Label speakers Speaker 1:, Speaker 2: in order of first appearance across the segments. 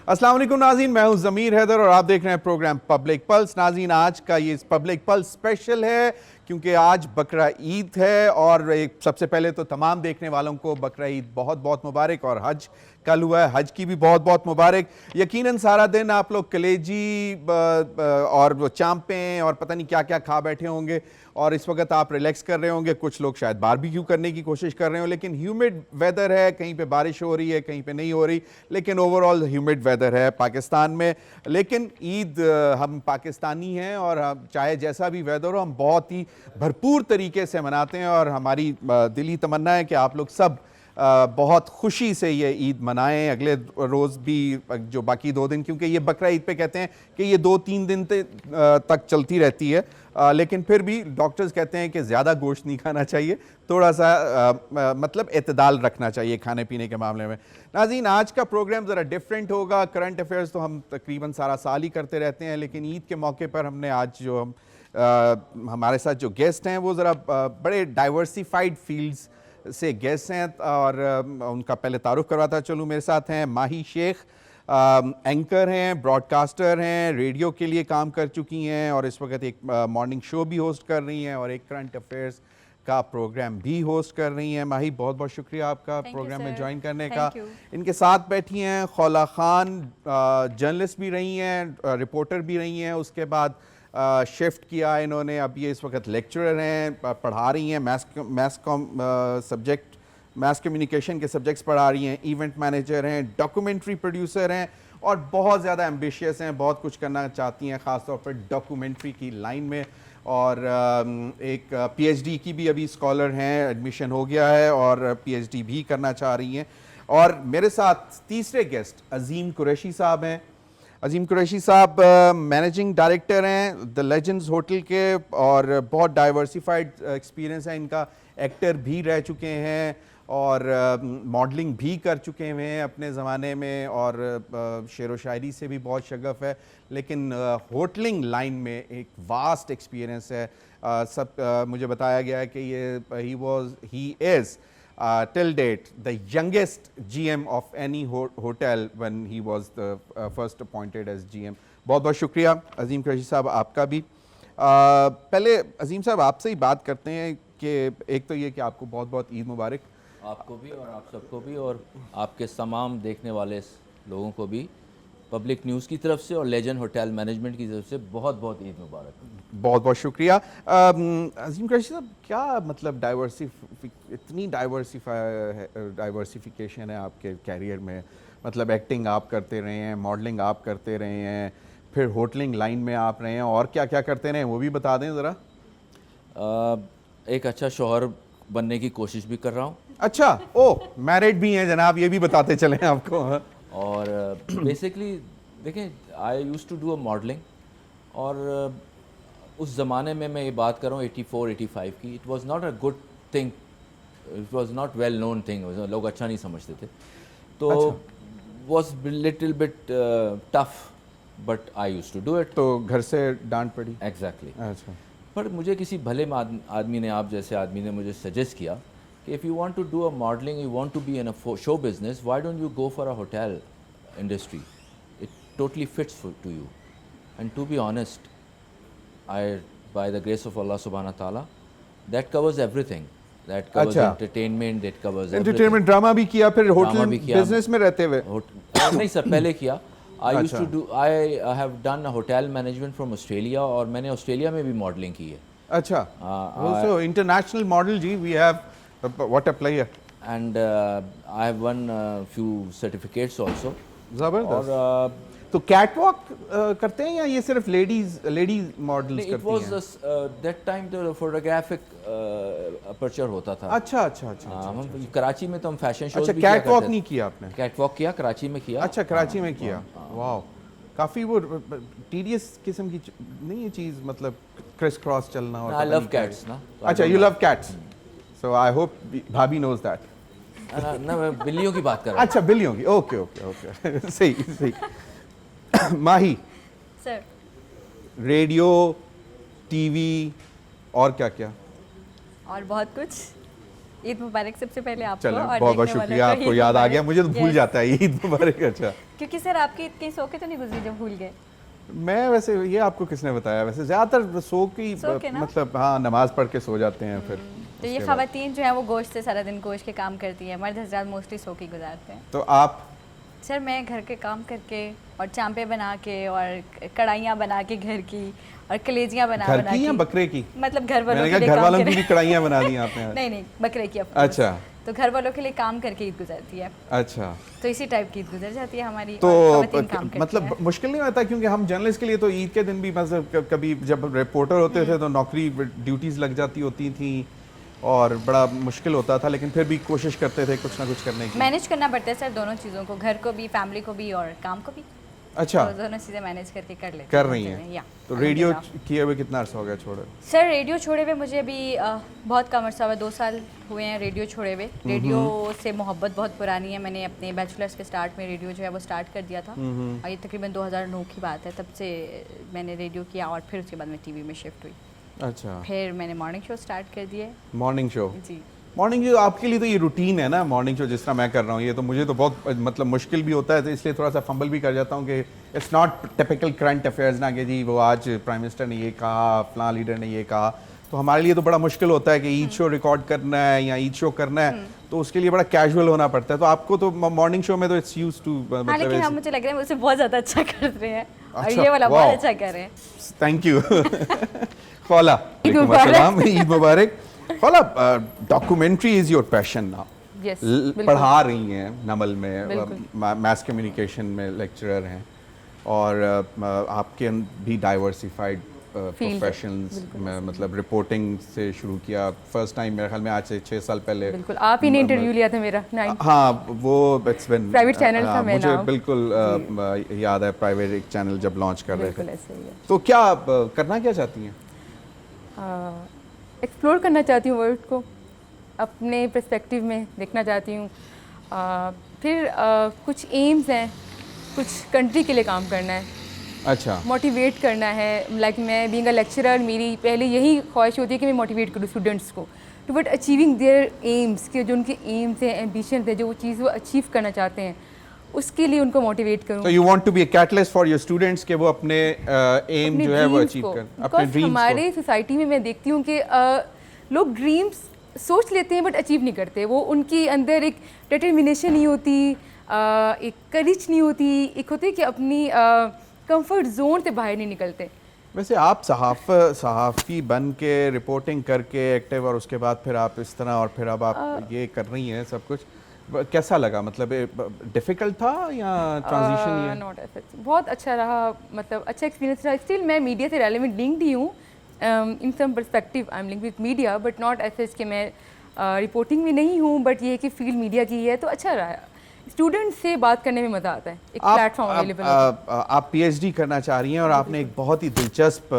Speaker 1: अस्सलाम वालेकुम नाज़रीन, मैं हूं ज़मीर हैदर और आप देख रहे हैं प्रोग्राम पब्लिक पल्स। नाज़रीन, आज का ये पब्लिक पल्स स्पेशल है क्योंकि आज बकरा ईद है और एक सबसे पहले तो तमाम देखने वालों को बकरा ईद बहुत बहुत मुबारक। और हज कल हुआ है, हज की भी बहुत बहुत मुबारक। यकीनन सारा दिन आप लोग कलेजी और वो चांपें और पता नहीं क्या क्या खा बैठे होंगे और इस वक्त आप रिलैक्स कर रहे होंगे। कुछ लोग शायद बारबेक्यू करने की कोशिश कर रहे हो, लेकिन ह्यूमिड वेदर है, कहीं पे बारिश हो रही है, कहीं पे नहीं हो रही, लेकिन ओवरऑल ह्यूमिड वेदर है पाकिस्तान में। लेकिन ईद हम पाकिस्तानी हैं और हम चाहे जैसा भी वेदर हो, हम बहुत ही भरपूर तरीके से मनाते हैं और हमारी दिली तमन्ना है कि आप लोग सब बहुत खुशी से ये ईद मनाएं। अगले रोज़ भी जो बाकी 2 दिन, क्योंकि ये बकरा ईद पे कहते हैं कि ये 2-3 दिन तक चलती रहती है, लेकिन फिर भी डॉक्टर्स कहते हैं कि ज़्यादा गोश्त नहीं खाना चाहिए, थोड़ा सा मतलब एतदाल रखना चाहिए खाने पीने के मामले में। नाज़रीन, आज का प्रोग्राम ज़रा डिफरेंट होगा। करंट अफेयर्स तो हम तकरीबन सारा साल ही करते रहते हैं, लेकिन ईद के मौके पर हमने आज जो हमारे साथ जो गेस्ट हैं वो ज़रा बड़े डाइवर्सिफाइड फील्ड्स से गेस्ट हैं और उनका पहले तारुफ करवाता चलूँ। मेरे साथ हैं माही शेख, एंकर हैं, ब्रॉडकास्टर हैं, रेडियो के लिए काम कर चुकी हैं और इस वक्त एक मॉर्निंग शो भी होस्ट कर रही हैं और एक करंट अफेयर्स का प्रोग्राम भी होस्ट कर रही हैं। माही, बहुत बहुत शुक्रिया आपका प्रोग्राम में ज्वाइन करने का। इनके साथ बैठी हैं खौला खान, जर्नलिस्ट भी रही हैं, रिपोर्टर भी रही हैं, उसके बाद शिफ्ट किया इन्होंने, अब ये इस वक्त लेक्चरर हैं, पढ़ा रही हैं मैस कम्युनिकेशन के सब्जेक्ट्स पढ़ा रही हैं, इवेंट मैनेजर हैं, डॉक्यूमेंट्री प्रोड्यूसर हैं और बहुत ज़्यादा एम्बिशियस हैं, बहुत कुछ करना चाहती हैं, ख़ासतौर पर डॉक्यूमेंट्री की लाइन में। और एक पीएचडी की भी अभी स्कॉलर हैं, एडमिशन हो गया है और पीएचडी भी करना चाह रही हैं। और मेरे साथ तीसरे गेस्ट अजीम कुरैशी साहब हैं। अजीम कुरैशी साहब मैनेजिंग डायरेक्टर हैं द लेजेंड्स होटल के और बहुत डाइवर्सिफाइड एक्सपीरियंस है इनका। एक्टर भी रह चुके हैं और मॉडलिंग भी कर चुके हुए हैं अपने ज़माने में और शेर व शायरी से भी बहुत शगफ है, लेकिन होटलिंग लाइन में एक वास्ट एक्सपीरियंस है। मुझे बताया गया है कि ये he is till date the youngest GM of any hotel when he was the first appointed as GM। बहुत बहुत शुक्रिया अजीम कुरैशी साहब आपका भी। पहले अजीम साहब आपसे ही बात करते हैं कि एक तो ये कि आपको बहुत बहुत ईद मुबारक।
Speaker 2: आपको भी और आप सबको भी और आपके तमाम देखने वाले लोगों को भी पब्लिक न्यूज़ की तरफ से और लेजेंड होटल मैनेजमेंट की तरफ से बहुत बहुत ईद मुबारक।
Speaker 1: बहुत बहुत शुक्रिया। अजीम कुरैशी साहब, क्या मतलब इतनी डाइवर्सिफिकेशन है आपके कैरियर में? मतलब एक्टिंग आप करते रहे हैं, मॉडलिंग आप करते रहे हैं, फिर होटलिंग लाइन में आप रहे हैं, और क्या क्या करते रहे हैं वो भी बता दें ज़रा।
Speaker 2: एक अच्छा शौहर बनने की कोशिश भी कर रहा हूँ।
Speaker 1: अच्छा, ओ मैरिड भी हैं जनाब, ये भी बताते चलें आपको।
Speaker 2: और बेसिकली देखें, I used to do a modelling और उस ज़माने में मैं ये बात कर रहा हूँ 84-85 की। It was not a good thing, it was not well known thing, लोग अच्छा नहीं समझते थे, तो was little bit tough, but I used to do it.
Speaker 1: तो घर से डांट पड़ी?
Speaker 2: एग्जैक्टली।
Speaker 1: अच्छा।
Speaker 2: पर मुझे किसी भले आदमी ने, आप जैसे आदमी ने मुझे सजेस्ट किया कि if you want to do a modelling, you want to be in a show business, why don't you go for a hotel industry, it totally fits to you. And to be honest, by the grace of Allah subhanahu wa ta'ala, that covers everything, that covers entertainment, that covers
Speaker 1: entertainment, drama भी किया, फिर hotel business में रहते हुए?
Speaker 2: नहीं sir, पहले किया। I have done a hotel management from Australia और मैंने ऑस्ट्रेलिया में भी मॉडलिंग की है।
Speaker 1: अच्छा, also international model ji, we have what a player,
Speaker 2: and I have won a few certificates also।
Speaker 1: ज़बरदस्त। और तो कैट वॉक करते हैं या ये सिर्फ लेडीज मॉडल्स करती हैं?
Speaker 2: It was that time the photographic aperture होता था।
Speaker 1: अच्छा अच्छा अच्छा।
Speaker 2: हम कराची में तो हम फैशन शोज भी
Speaker 1: कैट वॉक नहीं किया आपने?
Speaker 2: कैट वॉक किया, कराची में किया।
Speaker 1: अच्छा, कराची में किया। वाह, काफ़ी वो टीडियस किस्म की नहीं ये चीज़, मतलब क्रिस क्रॉस चलना। और
Speaker 2: आई लव कैट्स ना।
Speaker 1: अच्छा, you love cats, so I hope भाभी नोज दैट।
Speaker 2: ना, मैं बिल्लियों की बात कर रहा हूँ।
Speaker 1: अच्छा, बिल्लियों की, ओके ओके ओके। सही सही। माही
Speaker 3: सर,
Speaker 1: रेडियो, टीवी और क्या क्या?
Speaker 3: और बहुत कुछ। ईद मुबारक सबसे पहले आपको
Speaker 1: चलो
Speaker 3: और
Speaker 1: बहुत बहुत
Speaker 3: देखने वालों
Speaker 1: शुक्रिया,
Speaker 3: को
Speaker 1: आपको
Speaker 3: ईद
Speaker 1: याद आ गया,
Speaker 3: मुबारक।
Speaker 1: मुझे तो भूल
Speaker 3: Yes.
Speaker 1: जाता है ईद मुबारक। अच्छा,
Speaker 3: क्योंकि सर आपकी इतनी सो के तो नहीं गुजरी जब भूल गए।
Speaker 1: मैं वैसे ये आपको किसने बताया, वैसे ज़्यादातर
Speaker 3: सो के ना?
Speaker 1: मतलब हाँ नमाज पढ़ के सो जाते हैं फिर।
Speaker 3: तो ये
Speaker 1: उसके बाद।
Speaker 3: खवातीन जो है वो गोश्त से सारा दिन गोश्त के काम करती है, मर्द हजरात मोस्टली सो के गुजारते हैं।
Speaker 1: तो आप
Speaker 3: सर मैं घर के काम करके और चांपे बना के और कढ़ाइयाँ बना के घर की और कलेजियाँ बना
Speaker 1: घर
Speaker 3: बना
Speaker 1: की या
Speaker 3: के,
Speaker 1: बकरे की?
Speaker 3: मतलब घर वालों
Speaker 1: मैंने
Speaker 3: के
Speaker 1: कहा
Speaker 3: लिए
Speaker 1: घर
Speaker 3: काम
Speaker 1: वालों की
Speaker 3: करे।
Speaker 1: भी कढ़ाइयाँ बना दी आपने आज।
Speaker 3: नहीं नहीं, बकरे की of course।
Speaker 1: अच्छा
Speaker 3: तो घर वालों के लिए काम करके ईद गुजरती है,
Speaker 1: अच्छा,
Speaker 3: तो इसी टाइप की ईद गुजर जाती है हमारी।
Speaker 1: तो
Speaker 3: और खवातीन काम करती
Speaker 1: मतलब
Speaker 3: हैं।
Speaker 1: मुश्किल नहीं होता, क्योंकि हम जर्नलिस्ट के लिए तो ईद के दिन भी मतलब कभी जब रिपोर्टर होते थे तो नौकरी ड्यूटीज लग जाती होती थी और बड़ा मुश्किल होता था, लेकिन फिर भी कोशिश करते थे कुछ ना कुछ करने की।
Speaker 3: मैनेज करना पड़ता है सर दोनों चीज़ों को, घर को भी, फैमिली को भी और काम को भी।
Speaker 1: अच्छा,
Speaker 3: तो दोनों चीज़ें मैनेज करके कर लेते
Speaker 1: कर
Speaker 3: हैं,
Speaker 1: रही
Speaker 3: चलें,
Speaker 1: हैं।
Speaker 3: या
Speaker 1: तो रेडियो
Speaker 3: अल्हम्दुलिल्लाह।
Speaker 1: किए हुए कितना अर्सा हो गया छोड़े?
Speaker 3: सर रेडियो छोड़े हुए मुझे अभी बहुत कम अर्सा हुआ, 2 साल हुए हैं रेडियो छोड़े हुए। रेडियो से मोहब्बत बहुत पुरानी है, मैंने अपने बैचलर्स के स्टार्ट में रेडियो जो है वो स्टार्ट कर दिया था और ये तकरीबन 2009 की बात है, तब से मैंने रेडियो किया और फिर उसके बाद मैं टीवी में शिफ्ट हुई।
Speaker 1: अच्छा,
Speaker 3: फिर मैंने मॉर्निंग शो स्टार्ट कर दिए।
Speaker 1: Morning show.
Speaker 3: जी
Speaker 1: मॉर्निंग शो आपके लिए तो ये रूटीन है ना, मॉर्निंग शो जिस तरह मैं कर रहा हूँ, ये तो मुझे तो बहुत मतलब मुश्किल भी होता है, तो इसलिए थोड़ा सा फंबल भी कर जाता हूँ कि it's not typical current affairs ना कि जी वो आज प्राइम मिनिस्टर ने ये कहा, फलां लीडर ने ये कहा। तो हमारे लिए तो बड़ा मुश्किल होता है कि ईद शो रिकॉर्ड करना है या ईद शो करना है, तो उसके लिए बड़ा कैजुअल होना पड़ता है। तो आपको तो मॉर्निंग शो में तो इट्स यूज्ड टू
Speaker 3: हाँ, लेकिन अब मुझे लग रहा है मुझसे बहुत ज़्यादा अच्छा कर रहे हैं और
Speaker 1: अच्छा,
Speaker 3: ये वाला
Speaker 1: वाह।
Speaker 3: बहुत अच्छा कर रहे हैं।
Speaker 1: थैंक यू खौला,
Speaker 3: ईद मुबारक।
Speaker 1: ईद मुबारक। Khaula, documentary is your passion now.
Speaker 3: Yes
Speaker 1: पढ़ा रही हैं नमल में,
Speaker 3: बिल्कुल।
Speaker 1: मास कम्युनिकेशन में लेक्चरर हैं और आपके भी डाइवर्सिफाइड प्रोफेशंस में, मतलब रिपोर्टिंग से शुरू किया फर्स्ट टाइम मेरे ख्याल में आज से 6 साल पहले।
Speaker 3: बिल्कुल, आप ही ने इंटरव्यू लिया था मेरा 9
Speaker 1: हाँ, वो इट्स बिन
Speaker 3: Private channel था मैं
Speaker 1: मुझे
Speaker 3: नाम।
Speaker 1: बिल्कुल याद है, प्राइवेट एक चैनल जब लॉन्च कर रहे
Speaker 3: बिल्कुल
Speaker 1: थे।
Speaker 3: ऐसे ही है।
Speaker 1: तो क्या करना क्या चाहती हैं?
Speaker 3: एक्सप्लोर करना चाहती हूँ वर्ल्ड को, अपने पर्सपेक्टिव में देखना चाहती हूँ। फिर कुछ एम्स हैं, कुछ कंट्री के लिए काम करना है,
Speaker 1: अच्छा,
Speaker 3: मोटिवेट करना है। लाइक मैं बीइंग अ लेक्चरर, मेरी पहले यही ख्वाहिश होती है कि मैं मोटिवेट करूँ स्टूडेंट्स को टुवर्ड अचीविंग देयर एम्स, के जो उनके एम्स हैं, एम्बिशन है, जो वो चीज़ वो अचीव करना चाहते हैं, उसके लिए उनको मोटिवेट करूँ।
Speaker 1: तो you want to be a catalyst for your students कि वो अपने एम जो है वो अचीव कर, अपने ड्रीम्स
Speaker 3: हमारे सोसाइटी में मैं देखती हूँ कि लोग ड्रीम्स सोच लेते हैं बट अचीव नहीं करते। वो उनके अंदर एक डिटर्मिनेशन नहीं होती, एक करेज नहीं होती, एक होती है कि अपनी कंफर्ट जोन से बाहर नहीं निकलते।
Speaker 1: वैसे आप सहाफ़ी बन के रिपोर्टिंग करके एक्टिव और उसके बाद फिर आप इस तरह और फिर अब आप ये कर रही हैं सब कुछ, कैसा लगा? मतलब डिफ़िकल्ट था या ट्रांजिशन ही है?
Speaker 3: नॉट एफेक्ट, बहुत अच्छा रहा, मतलब अच्छा एक्सपीरियंस रहा। स्टिल मैं मीडिया से रेलेवेंट लिंक्ड ही हूँ, in some perspective I am linked with media, but not as कि मैं रिपोर्टिंग में नहीं हूँ, बट ये है कि फील्ड मीडिया की है, तो अच्छा रहा। स्टूडेंट्स से बात करने में मज़ा आता है, एक प्लेटफॉर्म अवेलेबल है।
Speaker 1: आप पीएचडी करना चाह रही हैं और आपने एक बहुत ही दिलचस्प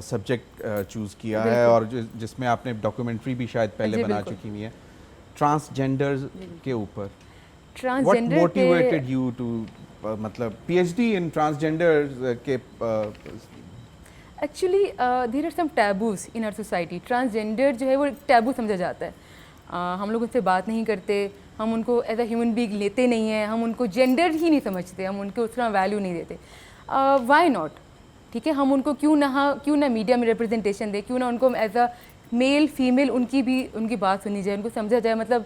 Speaker 1: सब्जेक्ट चूज़ किया है और जिसमें आपने डॉक्यूमेंट्री भी शायद पहले बना चुकी हुई है, ट्रांसजेंडर्स के ऊपर। What
Speaker 3: transgender
Speaker 1: motivated you to मतलब पीएचडी इन ट्रांसजेंडर के
Speaker 3: actually there are some taboos in our society. Transgender जो है वो टैबू समझा जाता है, हम लोग उनसे बात नहीं करते, हम उनको एज अ ह्यूमन बीइंग लेते नहीं हैं, हम उनको जेंडर ही नहीं समझते, हम उनको उतना वैल्यू नहीं देते। व्हाई नॉट, ठीक है, हम उनको क्यों ना मीडिया में रिप्रेजेंटेशन दे, क्यों ना उनको एज अ मेल फीमेल उनकी बात सुनी जाए, उनको समझा जाए। मतलब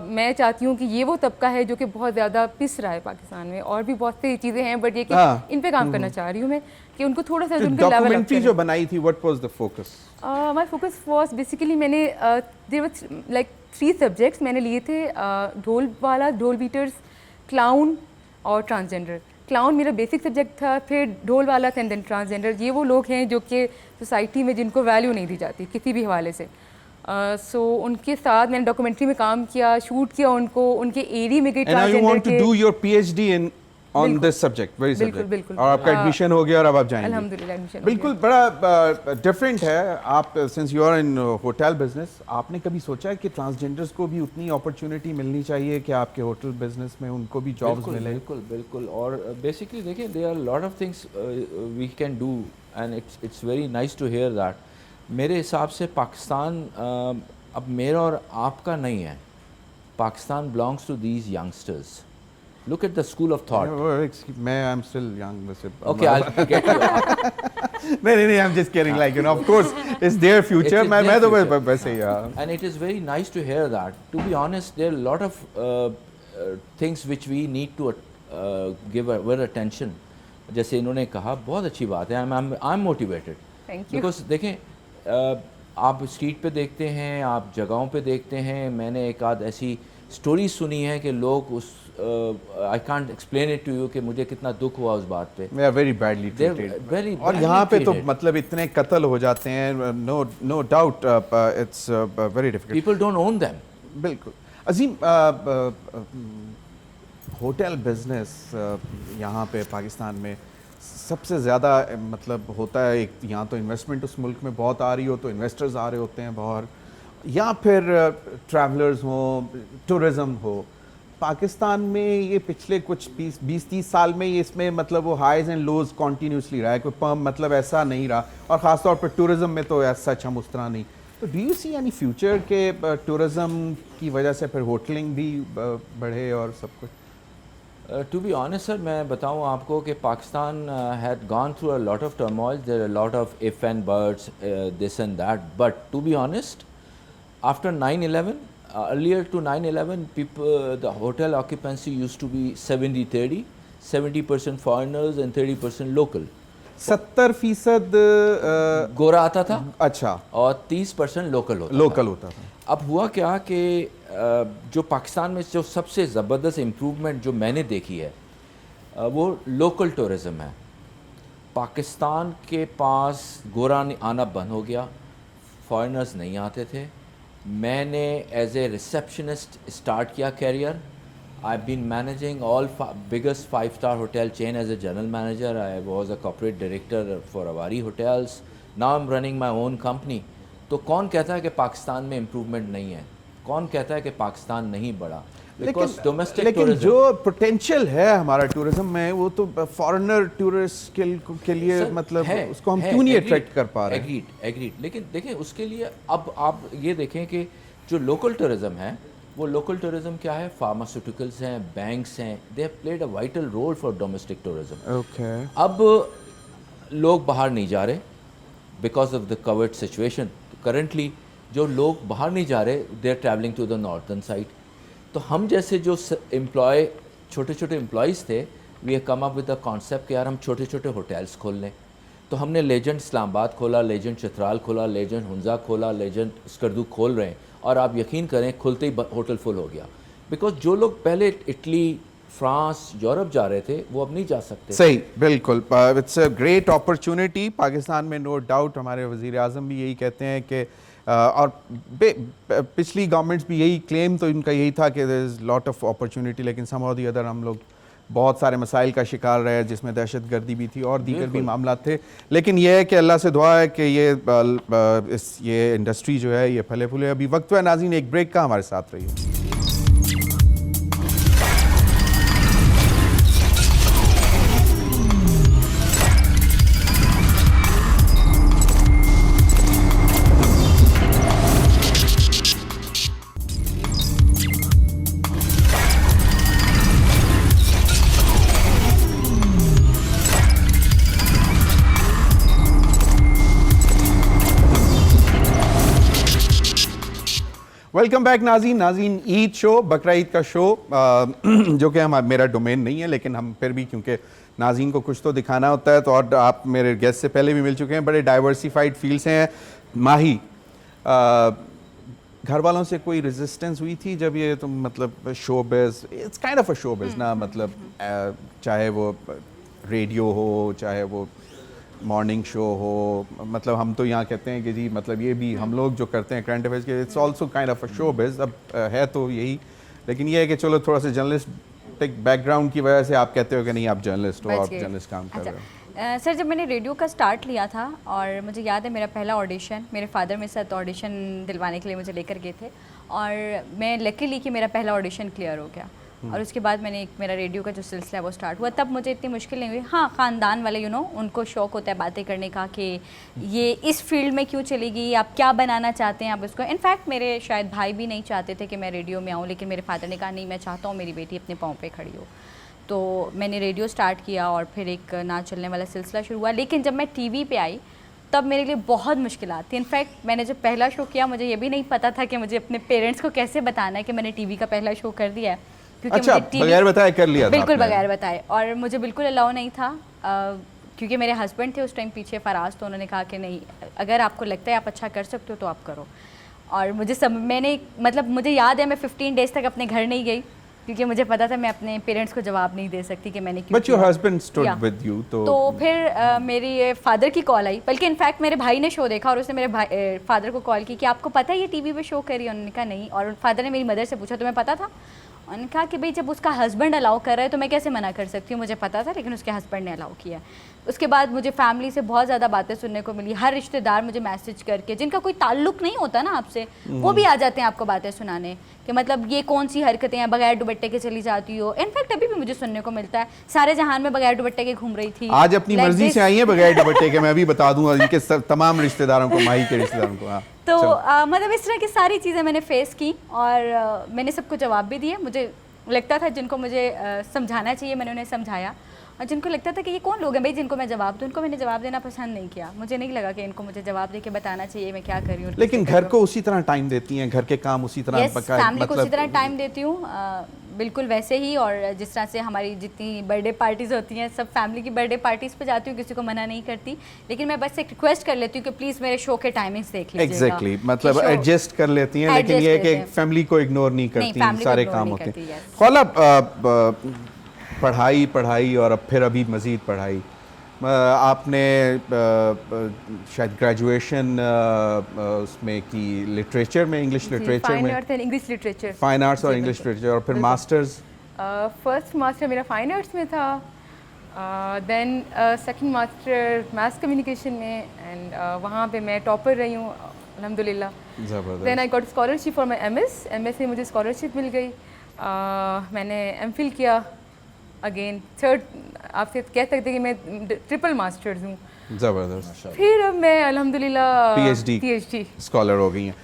Speaker 3: मैं चाहती हूँ कि ये वो तबका है जो कि बहुत ज़्यादा पिस रहा है पाकिस्तान में, और भी बहुत सी चीज़ें हैं, बट ये कि इन पे काम करना चाह रही हूँ मैं कि उनको थोड़ा सा उनका लेवल
Speaker 1: डॉक्यूमेंट्री जो बनाई थी, what was the focus?
Speaker 3: My focus was basically मैंने देयर वर लाइक 3 सब्जेक्ट्स मैंने लिए थे, ढोल वाला, ढोल बीटर्स, क्लाउन और ट्रांसजेंडर। क्लाउन मेरा बेसिक सब्जेक्ट था, फिर ढोल वाला था, एंड देन ट्रांसजेंडर। ये वो लोग हैं जो कि सोसाइटी में जिनको वैल्यू नहीं दी जाती किसी भी हवाले से। सो उनके साथ मैंने डॉक्यूमेंट्री में काम किया, शूट किया उनको, उनके एरिया में गई
Speaker 1: And now you
Speaker 3: transgender
Speaker 1: want to do your PhD in on this subject, very
Speaker 3: बिल्कुल,
Speaker 1: subject.
Speaker 3: बिल्कुल।
Speaker 1: और आपका एडमिशन हो गया और अब आप जाएंगे।
Speaker 3: अल्हम्दुलिल्लाह एडमिशन हो
Speaker 1: बिल्कुल, बड़ा डिफरेंट है। आप since you are in hotel business, आपने कभी सोचा है कि ट्रांसजेंडर्स को भी उतनी अपॉर्चुनिटी मिलनी चाहिए कि आपके होटल बिजनेस में उनको भी जॉब्स मिले?
Speaker 2: बिल्कुल बिल्कुल। और बेसिकली देखिए, there are lot of things we can do and it's very nice to hear that. मेरे हिसाब से पाकिस्तान अब मेरा और आपका नहीं है, Pakistan belongs to these youngsters. Look at the school of thought.
Speaker 1: मैं आई एम स्टिल यंग वैसे.
Speaker 2: Okay, I will get you.
Speaker 1: नहीं, I am just kidding, like you know, of course it's their future. मैं तो वैसे ही.
Speaker 2: And it is very nice to hear that. To be honest, there are a lot of things which we need to give our attention. जैसे इन्होंने कहा, बहुत अच्छी बात है. I'm motivated.
Speaker 3: Thank you.
Speaker 2: Because देखें, आप स्ट्रीट पे देखते हैं, आप जगहों पे देखते हैं. मैंने एक आध ऐसी स्टोरी सुनी है कि लोग उस I can't explain it to you कि मुझे कितना दुख हुआ उस बात पे.
Speaker 1: They are very badly treated.
Speaker 2: very
Speaker 1: और
Speaker 2: badly
Speaker 1: यहाँ पे तो
Speaker 2: treated.
Speaker 1: मतलब इतने कत्ल हो जाते हैं. No doubt it's very difficult.
Speaker 2: People don't own them.
Speaker 1: बिल्कुल. अजीम, होटल बिजनेस यहाँ पे पाकिस्तान में सबसे ज़्यादा मतलब होता है. एक यहाँ तो इन्वेस्टमेंट उस मुल्क में बहुत आ रही हो तो इन्वेस्टर्स आ रहे होते हैं बाहर, या फिर ट्रैवलर्स हो, टूरिज़्म हो. पाकिस्तान में ये पिछले कुछ 20-30 साल में ये इसमें मतलब वो हाइज एंड लोज कॉन्टीन्यूसली रहा है. कोई पम्प मतलब ऐसा नहीं रहा, और ख़ास तौर पर टूरिज़्म में तो ऐसा सच हम उस तरह नहीं. तो do you see any future के टूरिज़्म की वजह से फिर होटलिंग भी बढ़े और सब कुछ?
Speaker 2: To be honest, sir, मैं बताऊँ आपको कि Pakistan had gone through a lot of turmoil. There are a lot of if and buts, this and that. But to be honest, after 9/11, earlier to 9/11, the hotel occupancy used to be 70-30, 70% foreigners and 30% local.
Speaker 1: 70%
Speaker 2: गोरा आता था.
Speaker 1: अच्छा.
Speaker 2: और 30% local
Speaker 1: होता था.
Speaker 2: अब हुआ क्या कि जो पाकिस्तान में जो सबसे ज़बरदस्त इम्प्रूवमेंट जो मैंने देखी है वो लोकल टूरिज़म है. पाकिस्तान के पास गोरा आना बंद हो गया, फॉरेनर्स नहीं आते थे. मैंने एज ए रिसेप्शनिस्ट स्टार्ट किया career. I been managing all biggest 5-star hotel chain as a general manager. I was a corporate director for Avari hotels. Now I am running my own company. तो कौन कहता है कि पाकिस्तान में improvement नहीं है? कौन कहता है कि पाकिस्तान नहीं बढ़ा?
Speaker 1: लेकिन जो पोटेंशियल है हमारा टूरिज्म में वो तो फॉरेनर टूरिस्ट के लिए मतलब है, उसको हम क्यों नहीं अट्रैक्ट कर पा रहे हैं?
Speaker 2: एग्रीड. लेकिन देखें उसके लिए अब आप ये देखें कि जो लोकल टूरिज्म है वो लोकल टूरिज्म क्या है? फार्मास्यूटिकल्स हैं, बैंक्स हैं. They have played a vital role for domestic tourism.
Speaker 1: Okay.
Speaker 2: अब लोग बाहर नहीं जा रहे because of the covid situation. Currently जो लोग बाहर नहीं जा रहे, they are travelling to the northern side. तो हम जैसे जो छोटे छोटे एम्प्लॉयज़ थे, we have come up with the concept कि यार हम छोटे छोटे होटल्स खोल लें. तो हमने लेजेंड इस्लामाबाद खोला, लेजेंड चित्राल खोला, लेजेंड हुंजा खोला, लेजेंड स्कर्दू खोल रहे हैं. और आप यकीन करें खुलते ही होटल फुल हो गया. बिकॉज जो लोग पहले इटली, फ्रांस, यूरोप जा रहे थे वो अब नहीं जा सकते.
Speaker 1: सही, बिल्कुल. It's a great opportunity Pakistan में, नो डाउट. हमारे वज़ीर आज़म भी यही कहते हैं कि और पिछली गवर्नमेंट्स भी यही क्लेम तो इनका यही था कि there is lot of opportunity. लेकिन समहाउ द अदर हम लोग बहुत सारे मसाइल का शिकार रहे, जिसमें दहशत गर्दी भी थी और दीगर भी मामला थे. लेकिन ये है कि अल्लाह से दुआ है कि ये इंडस्ट्री जो है ये फले फूले. अभी वक्त है नाज़रीन एक ब्रेक का, हमारे साथ रहिए. वेलकम बैक नाज़रीन. ईद शो, बकरा ईद का शो, जो कि मेरा डोमेन नहीं है, लेकिन हम फिर भी क्योंकि नाज़रीन को कुछ तो दिखाना होता है. तो और आप मेरे गेस्ट से पहले भी मिल चुके हैं. बड़े डाइवर्सिफाइड फील्ड्स हैं. माही, घर वालों से कोई रेजिस्टेंस हुई थी जब ये तुम मतलब showbiz, it's kind of a showbiz ना, मतलब चाहे वो रेडियो हो, चाहे वो मॉर्निंग शो हो, मतलब हम तो यहाँ कहते हैं कि जी मतलब ये भी हम लोग जो करते हैं करंट अफेयर्स के, it's also kind of a show biz. अब है तो यही, लेकिन ये है कि चलो थोड़ा सा जर्नलिस्टिक बैकग्राउंड की वजह से आप कहते हो कि नहीं आप जर्नलिस्ट हो, आप जर्नलिस्ट काम कर रहे हो.
Speaker 4: सर, जब मैंने रेडियो का स्टार्ट लिया था और मुझे याद है मेरा पहला ऑडिशन मेरे फादर मेरे साथ ऑडिशन दिलवाने के लिए मुझे लेकर गए थे, और मैं लकीली कि मेरा पहला ऑडिशन क्लियर हो गया. और उसके बाद मैंने एक मेरा रेडियो का जो सिलसिला है वो स्टार्ट हुआ। तब मुझे इतनी मुश्किल नहीं हुई। हाँ, ख़ानदान वाले उनको शौक़ होता है बातें करने का कि ये इस फील्ड में क्यों चलेगी, आप क्या बनाना चाहते हैं आप उसको। इनफैक्ट मेरे शायद भाई भी नहीं चाहते थे कि मैं रेडियो में आऊँ, लेकिन मेरे फादर ने कहा नहीं, मैं चाहता हूँ मेरी बेटी अपने पाँव पे खड़ी हो। तो मैंने रेडियो स्टार्ट किया और फिर एक ना चलने वाला सिलसिला शुरू हुआ। लेकिन जब मैं टीवी पे आई तब मेरे लिए बहुत मुश्किलात थी। इनफैक्ट मैंने जब पहला शो किया मुझे ये भी नहीं पता था कि मुझे अपने पेरेंट्स को कैसे बताना है कि मैंने टीवी का पहला शो कर दिया है, क्योंकि
Speaker 1: अच्छा,
Speaker 4: मुझे
Speaker 1: बगैर बताए कर लिया था
Speaker 4: बिल्कुल
Speaker 1: आपने?
Speaker 4: बगैर बताए। और मुझे बिल्कुल अलाउ नहीं था, क्योंकि मेरे हस्बैंड थे उस टाइम पीछे, फराज, तो उन्होंने कहा कि नहीं, अगर आपको लगता है आप अच्छा कर सकते हो तो आप करो। और मैंने मतलब मुझे याद है मैं 15 डेज़ तक अपने घर नहीं गई, क्योंकि मुझे पता था मैं अपने पेरेंट्स को जवाब नहीं दे सकती कि मैंने क्यों
Speaker 1: बट योर
Speaker 4: किया।
Speaker 1: Husband stood
Speaker 4: Yeah.
Speaker 1: With you.
Speaker 4: तो फिर मेरी फादर की कॉल आई, बल्कि इनफैक्ट मेरे भाई ने शो देखा और उसने मेरे फादर को कॉल की कि आपको पता है ये टीवी पे शो करी है? उन्होंने कहा नहीं। और फादर ने मेरी मदर से पूछा तुम्हें पता था? उन्होंने कहा कि भाई जब उसका हस्बैंड अलाउ कर रहा है तो मैं कैसे मना कर सकती हूँ, मुझे पता था लेकिन उसके हस्बैंड ने अलाउ किया। उसके बाद मुझे फैमिली से बहुत ज़्यादा बातें सुनने को मिली। हर रिश्तेदार मुझे मैसेज करके, जिनका कोई ताल्लुक नहीं होता ना आपसे, वो भी आ जाते हैं आपको बातें सुनाने कि मतलब ये कौन सी हरकतें हैं, बगैर दुपट्टे के चली जाती हो। इनफैक्ट अभी भी मुझे सुनने को मिलता है, सारे जहान में बगैर दुपट्टे के घूम रही थी।
Speaker 1: आज अपनी
Speaker 4: Like
Speaker 1: मर्जी
Speaker 4: this.
Speaker 1: से आई है बगैर दुपट्टे के, मैं भी बता दूंगा इनके तमाम रिश्तेदारों को, माही के रिश्तेदारों को। हाँ,
Speaker 4: तो
Speaker 1: चलो।
Speaker 4: मतलब इस तरह की सारी चीज़ें मैंने फेस की और मैंने सबको जवाब भी दिए। मुझे लगता था जिनको मुझे समझाना चाहिए मैंने उन्हें समझाया, और जिनको लगता था कि ये कौन लोग हैं भाई जिनको मैं जवाब दूं, उनको मैंने जवाब देना पसंद नहीं किया। मुझे नहीं लगा कि इनको मुझे जवाब दे के बताना चाहिए मैं क्या कर रही हूँ।
Speaker 1: लेकिन घर को उसी तरह टाइम देती हैं, घर के काम उसी तरह
Speaker 4: फैमिली को उसी तरह टाइम देती हूँ, बिल्कुल वैसे ही। और जिस तरह से हमारी जितनी बर्थडे पार्टीज़ होती हैं, सब फैमिली की बर्थडे पार्टीज़ पे जाती हूँ, किसी को मना नहीं करती। लेकिन मैं बस एक रिक्वेस्ट कर लेती हूँ कि प्लीज़ मेरे शो के टाइमिंग्स देख लीजिएगा।
Speaker 1: एग्जैक्टली, मतलब एडजस्ट कर लेती हैं, लेकिन ये है कि फैमिली को इग्नोर नहीं करती, सारे काम होते हैं। खौला, पढ़ाई और अब फिर अभी मज़ीद पढ़ाई, आपने शायद ग्रेजुएशन उसमें की लिटरेचर में, इंग्लिश लिटरेचर
Speaker 3: फाइन
Speaker 1: में,
Speaker 3: arts and English literature,
Speaker 1: fine arts और इंग्लिश लिटरेचर, और फिर मास्टर्स।
Speaker 3: फर्स्ट मास्टर मेरा फाइन आर्ट्स में था, then second master mass communication में, एंड वहाँ पे मैं टॉपर रही हूँ अल्हम्दुलिल्लाह।
Speaker 1: ज़बरदस्त।
Speaker 3: Then I got scholarship for my MS से मुझे स्कॉलरशिप मिल गई। मैंने एमफिल किया, अगेन थर्ड, आपसे कह सकते कि मैं ट्रिपल मास्टर्स हूँ।
Speaker 1: ज़बरदस्त।
Speaker 3: फिर अब मैं अल्हम्दुलिल्लाह
Speaker 1: पीएचडी स्कॉलर हो गई हैं।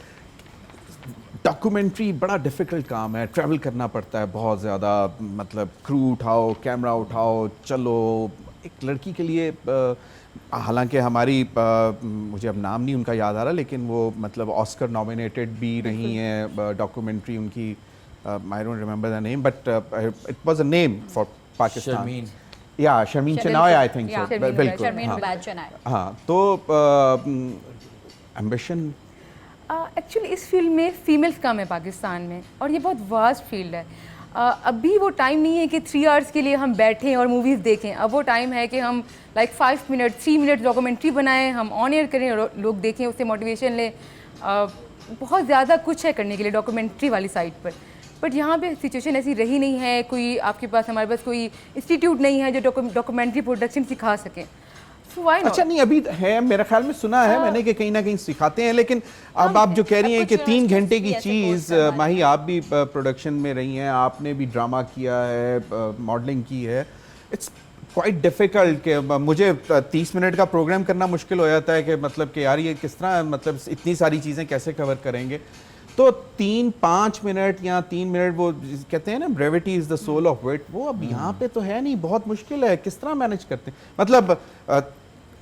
Speaker 1: डॉक्यूमेंट्री बड़ा डिफ़िकल्ट काम है, ट्रैवल करना पड़ता है बहुत ज़्यादा, मतलब क्रू उठाओ, कैमरा उठाओ, चलो। एक लड़की के लिए हालांकि हमारी मुझे अब नाम नहीं उनका याद आ रहा, लेकिन वो मतलब ऑस्कर नॉमिनेटेड भी रही हैं, डॉक्यूमेंट्री उनकी, I don't remember the name, but it was a name for Pakistan.
Speaker 2: Sharmeen,
Speaker 1: या शर्मीन चनाय, आई थिंक सो, बिल्कुल।
Speaker 4: शर्मीन
Speaker 1: हाँ,
Speaker 4: उबैद चनाय।
Speaker 1: हाँ, तो एम्बिशन
Speaker 3: एक्चुअली इस फील्ड में फीमेल्स कम है पाकिस्तान में, और ये बहुत वास्ट फील्ड है। अभी वो टाइम नहीं है कि 3 आवर्स के लिए हम बैठें और मूवीज़ देखें। अब वो टाइम है कि हम लाइक 5 मिनट 3 मिनट डॉक्यूमेंट्री बनाएं, हम ऑन एयर करें और लोग देखें, उससे मोटिवेशन लें। बहुत ज़्यादा कुछ है करने के लिए डॉक्यूमेंट्री वाली साइड पर, बट यहाँ पे सिचुएशन ऐसी रही नहीं है। कोई आपके पास, हमारे पास कोई इंस्टीट्यूट नहीं है जो डॉक्यूमेंट्री प्रोडक्शन सिखा सके। So why not?
Speaker 1: अच्छा, नहीं अभी है, मेरे ख्याल में सुना है मैंने कि कहीं ना कहीं सिखाते हैं, लेकिन अब आप जो कह रही हैं कि 3 घंटे की चीज़, माही आप भी प्रोडक्शन में रही हैं, आपने भी ड्रामा किया है, मॉडलिंग की है, इट्स क्वाइट डिफ़िकल्ट कि मुझे 30 मिनट का प्रोग्राम करना मुश्किल हो जाता है कि मतलब कि यार ये किस तरह, मतलब इतनी सारी चीज़ें कैसे कवर करेंगे। तो 3-5 मिनट या 3 मिनट, वो कहते हैं ना brevity is the soul of wit, वो अब यहाँ पे तो है नहीं, बहुत मुश्किल है। किस तरह मैनेज करते हैं, मतलब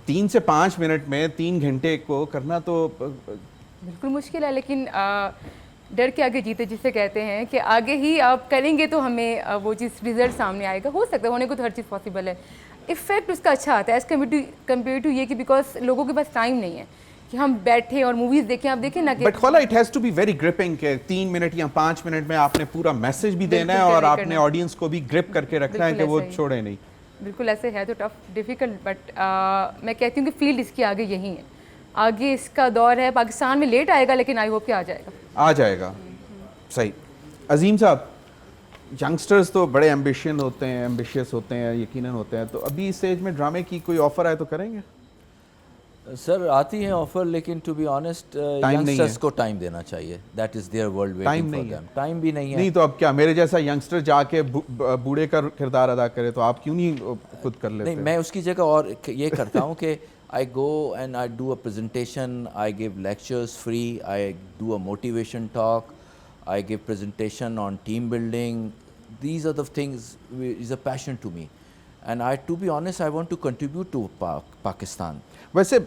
Speaker 1: 3 से 5 मिनट में 3 घंटे को करना तो
Speaker 3: बिल्कुल मुश्किल है, लेकिन डर के आगे जीते जिसे कहते हैं कि आगे ही आप करेंगे तो हमें वो चीज़ रिजल्ट सामने आएगा। हो सकता है, होने को तो हर चीज़ पॉसिबल है। इफ़ेक्ट उसका अच्छा आता है एज़ कम्पेयर टू ये कि बिकॉज लोगों के पास टाइम नहीं है कि हम बैठे और मूवीज़ देखें। आप देखें ना कि
Speaker 1: but Khaula, it has to be very gripping कि 3 मिनट या 5 मिनट में आपने पूरा मैसेज भी देना है और आपने ऑडियंस को भी ग्रिप करके रखना है कि वो छोड़े नहीं।
Speaker 3: बिल्कुल ऐसे है तो टफ, डिफ़िकल्ट, बट मैं कहती हूँ कि फील्ड इसके आगे यही है, आगे इसका दौर है। पाकिस्तान में लेट आएगा, लेकिन आई होप कि आ जाएगा। सही। अजीम साहब, यंगस्टर्स तो बड़े एम्बिशियस होते हैं, यकीनन होते हैं, तो अभी इस एज में ड्रामे की कोई ऑफ़र आए तो करेंगे?
Speaker 2: सर आती है ऑफर, लेकिन टू बी ऑनेस्ट
Speaker 1: नहीं
Speaker 2: यंगस्टर्स
Speaker 1: है।
Speaker 2: को टाइम देना चाहिए। That is there world
Speaker 1: time
Speaker 2: waiting for
Speaker 1: नहीं है।
Speaker 2: देम। टाइम भी नहीं है।
Speaker 1: नहीं तो अब क्या मेरे जैसा यंगस्टर जाके बूढ़े का किरदार अदा करे, तो आप क्यों नहीं खुद कर लेते?
Speaker 2: नहीं, मैं उसकी जगह और ये करता हूँ कि I go and I do a presentation, I give lectures free, I do a motivation talk, I give presentation on team building. These are the things is a passion to me, and to be honest, I want to contribute to Pakistan.
Speaker 1: वैसे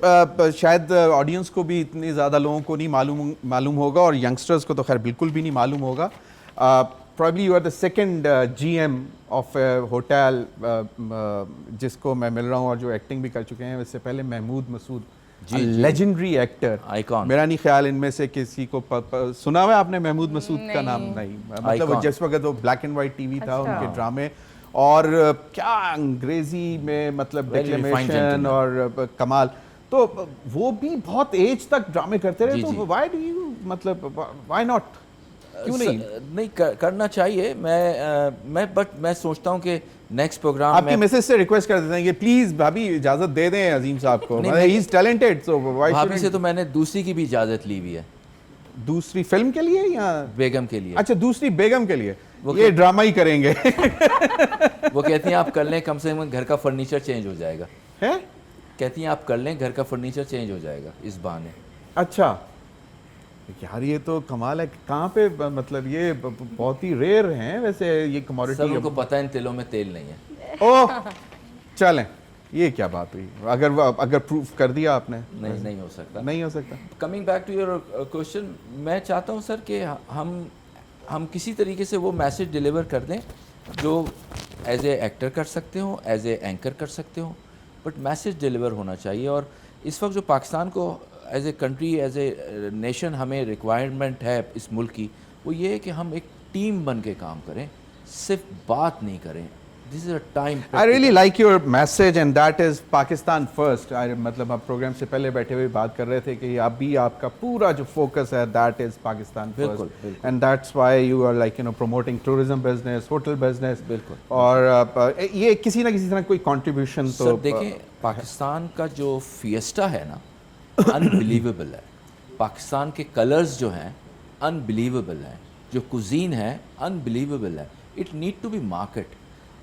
Speaker 1: शायद audience को भी इतने ज़्यादा लोगों को नहीं मालूम होगा, और यंगस्टर्स को तो खैर बिल्कुल भी नहीं मालूम होगा। Probably you are the second GM of hotel जिसको मैं मिल रहा हूँ और जो एक्टिंग भी कर चुके हैं। वैसे पहले Mahmood Masood, legendary actor,
Speaker 2: Icon.
Speaker 1: मेरा नहीं ख्याल इनमें से किसी को सुना हुआ है आपने महमूद मसूद का नाम? नहीं, मतलब
Speaker 2: Icon.
Speaker 1: जिस वक्त वो ब्लैक एंड वाइट टीवी था,
Speaker 3: अच्छा।
Speaker 1: उनके ड्रामे, और क्या अंग्रेजी में मतलब
Speaker 2: Very refined
Speaker 1: डिक्लेमेशन
Speaker 2: gentleman.
Speaker 1: और कमाल। तो वो भी बहुत एज तक ड्रामे करते रहे।
Speaker 2: जी,
Speaker 1: तो
Speaker 2: जी।
Speaker 1: व्हाई डू यू, मतलब व्हाई नॉट, क्यों नहीं?
Speaker 2: नहीं करना चाहिए। बट मैं सोचता हूँ कि नेक्स्ट प्रोग्राम
Speaker 1: आपकी
Speaker 2: में
Speaker 1: मिसेज से रिक्वेस्ट कर देते हैं कि प्लीज भाभी इजाजत दे दें अजीम साहब को,
Speaker 2: नहीं,
Speaker 1: मतलब he is talented, so why
Speaker 2: भाभी से
Speaker 1: शुड।
Speaker 2: तो मैंने दूसरी की भी इजाज़त ली हुई है,
Speaker 1: दूसरी फिल्म के लिए या
Speaker 2: बेगम के लिए।
Speaker 1: अच्छा दूसरी बेगम के लिए?
Speaker 2: वो
Speaker 1: ये ड्रामा ही करेंगे।
Speaker 2: वो कहती हैं आप कर लें, कम से कम घर का फर्नीचर चेंज हो जाएगा।
Speaker 1: है?
Speaker 2: कहती हैं आप कर लें, घर का फर्नीचर चेंज हो जाएगा इस बहाने।
Speaker 1: अच्छा यार, ये तो कमाल है। कहाँ पे मतलब ये बहुत ही रेयर हैं वैसे ये
Speaker 2: सब
Speaker 1: कमोडिटी।
Speaker 2: उनको पता है इन तिलों में तेल नहीं है।
Speaker 1: ओह चलें, ये क्या बात हुई? अगर प्रूफ कर दिया आपने?
Speaker 2: नहीं हो सकता।
Speaker 1: नहीं हो सकता।
Speaker 2: Coming back to your question, मैं चाहता हूँ सर कि हम किसी तरीके से वो मैसेज डिलीवर कर दें जो एज ए एक्टर कर सकते हो, एज ए एंकर कर सकते हो, बट मैसेज डिलीवर होना चाहिए। और इस वक्त जो पाकिस्तान को as a country, as a nation हमें रिक्वायरमेंट है इस मुल्क की, वो ये है कि हम एक टीम बन के काम करें, सिर्फ बात नहीं करें। This is a time.
Speaker 1: I really like your message and that is Pakistan first. मतलब आप प्रोग्राम से पहले बैठे हुए बात कर रहे थे कि अभी आपका पूरा जो फोकस है that is Pakistan first, and that's why you are like promoting tourism business, hotel business.
Speaker 2: बिल्कुल।
Speaker 1: और ये किसी ना किसी तरह कोई कंट्रीब्यूशन तो
Speaker 2: सर देखें, पाकिस्तान का जो फिएस्टा है ना, अनबिलीवेबल है। पाकिस्तान के कलर्स जो हैं अनबिलीवेबल हैं, जो कुजीन है अनबिलीवेबल है। It need to be market.